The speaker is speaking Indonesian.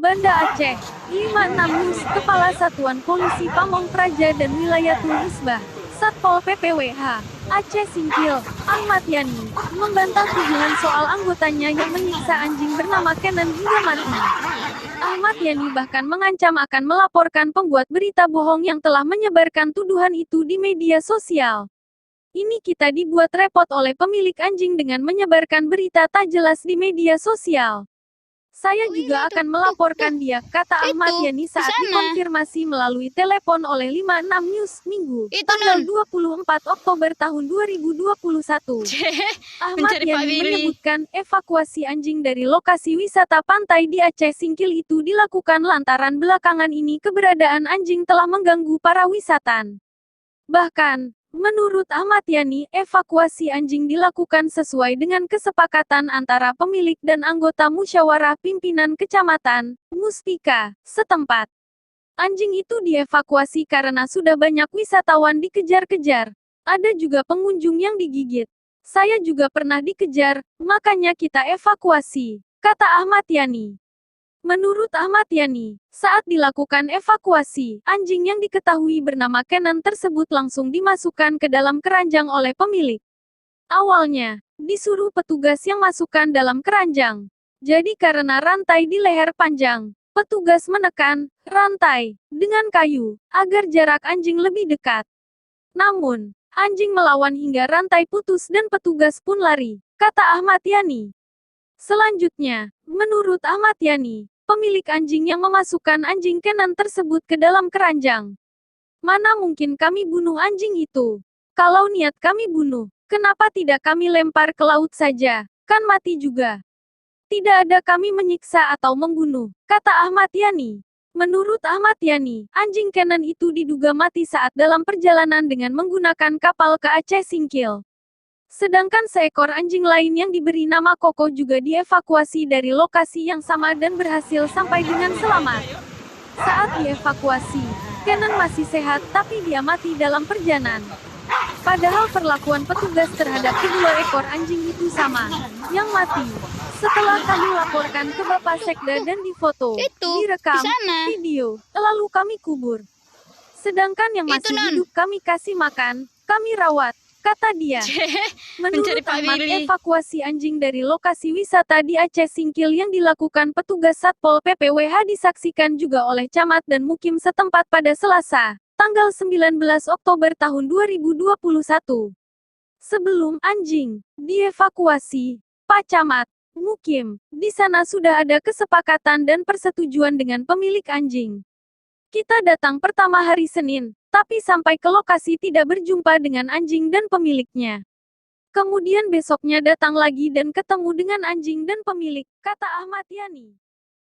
Banda Aceh, 56 News, Kepala Satuan Polisi Pamong Praja dan Wilayatul Hisbah, Satpol PPWH, Aceh Singkil, Ahmad Yani, membantah tuduhan soal anggotanya yang menyiksa anjing bernama Kenan hingga mati. Ahmad Yani bahkan mengancam akan melaporkan pembuat berita bohong yang telah menyebarkan tuduhan itu di media sosial. Ini kita dibuat repot oleh pemilik anjing dengan menyebarkan berita tak jelas di media sosial. Saya Oh ini juga tuh, akan tuh, melaporkan dia, kata Ahmad itu, Yani di saat sana. dikonfirmasi melalui telepon oleh 56 News, Minggu, Itu tanggal non, 24 Oktober tahun 2021. Ahmad mencari Pak Yani Willy. menyebutkan evakuasi anjing dari lokasi wisata pantai di Aceh Singkil itu dilakukan lantaran belakangan ini keberadaan anjing telah mengganggu para wisatawan. Bahkan, menurut Ahmad Yani, evakuasi anjing dilakukan sesuai dengan kesepakatan antara pemilik dan anggota musyawarah pimpinan kecamatan, Muspika, setempat. Anjing itu dievakuasi karena sudah banyak wisatawan dikejar-kejar. Ada juga pengunjung yang digigit. Saya juga pernah dikejar, makanya kita evakuasi, kata Ahmad Yani. Menurut Ahmad Yani, saat dilakukan evakuasi, anjing yang diketahui bernama Kenan tersebut langsung dimasukkan ke dalam keranjang oleh pemilik. Awalnya, disuruh petugas yang masukkan dalam keranjang. Jadi karena rantai di leher panjang, petugas menekan rantai dengan kayu agar jarak anjing lebih dekat. Namun, anjing melawan hingga rantai putus dan petugas pun lari, kata Ahmad Yani. Selanjutnya, menurut Ahmad Yani, pemilik anjing yang memasukkan anjing Kenan tersebut ke dalam keranjang. Mana mungkin kami bunuh anjing itu? Kalau niat kami bunuh, kenapa tidak kami lempar ke laut saja? Kan mati juga. Tidak ada kami menyiksa atau membunuh, kata Ahmad Yani. Menurut Ahmad Yani, anjing Kenan itu diduga mati saat dalam perjalanan dengan menggunakan kapal ke Aceh Singkil. Sedangkan seekor anjing lain yang diberi nama Koko juga dievakuasi dari lokasi yang sama dan berhasil sampai dengan selamat. Saat dievakuasi, Kenan masih sehat tapi dia mati dalam perjalanan. Padahal perlakuan petugas terhadap kedua ekor anjing itu sama, yang mati. Setelah kami laporkan ke Bapak Sekda dan difoto, Itu, di direkam, sana. video, lalu kami kubur. Sedangkan yang Itu masih non, hidup kami kasih makan, kami rawat, kata dia. mencari Menurut Pak Ahmad, Willy. evakuasi anjing dari lokasi wisata di Aceh Singkil yang dilakukan petugas Satpol PPWH disaksikan juga oleh camat dan mukim setempat pada Selasa, tanggal 19 Oktober tahun 2021. Sebelum anjing dievakuasi, Pak Camat, mukim, di sana sudah ada kesepakatan dan persetujuan dengan pemilik anjing. Kita datang pertama hari Senin, tapi sampai ke lokasi tidak berjumpa dengan anjing dan pemiliknya. Kemudian besoknya datang lagi dan ketemu dengan anjing dan pemilik, kata Ahmad Yani.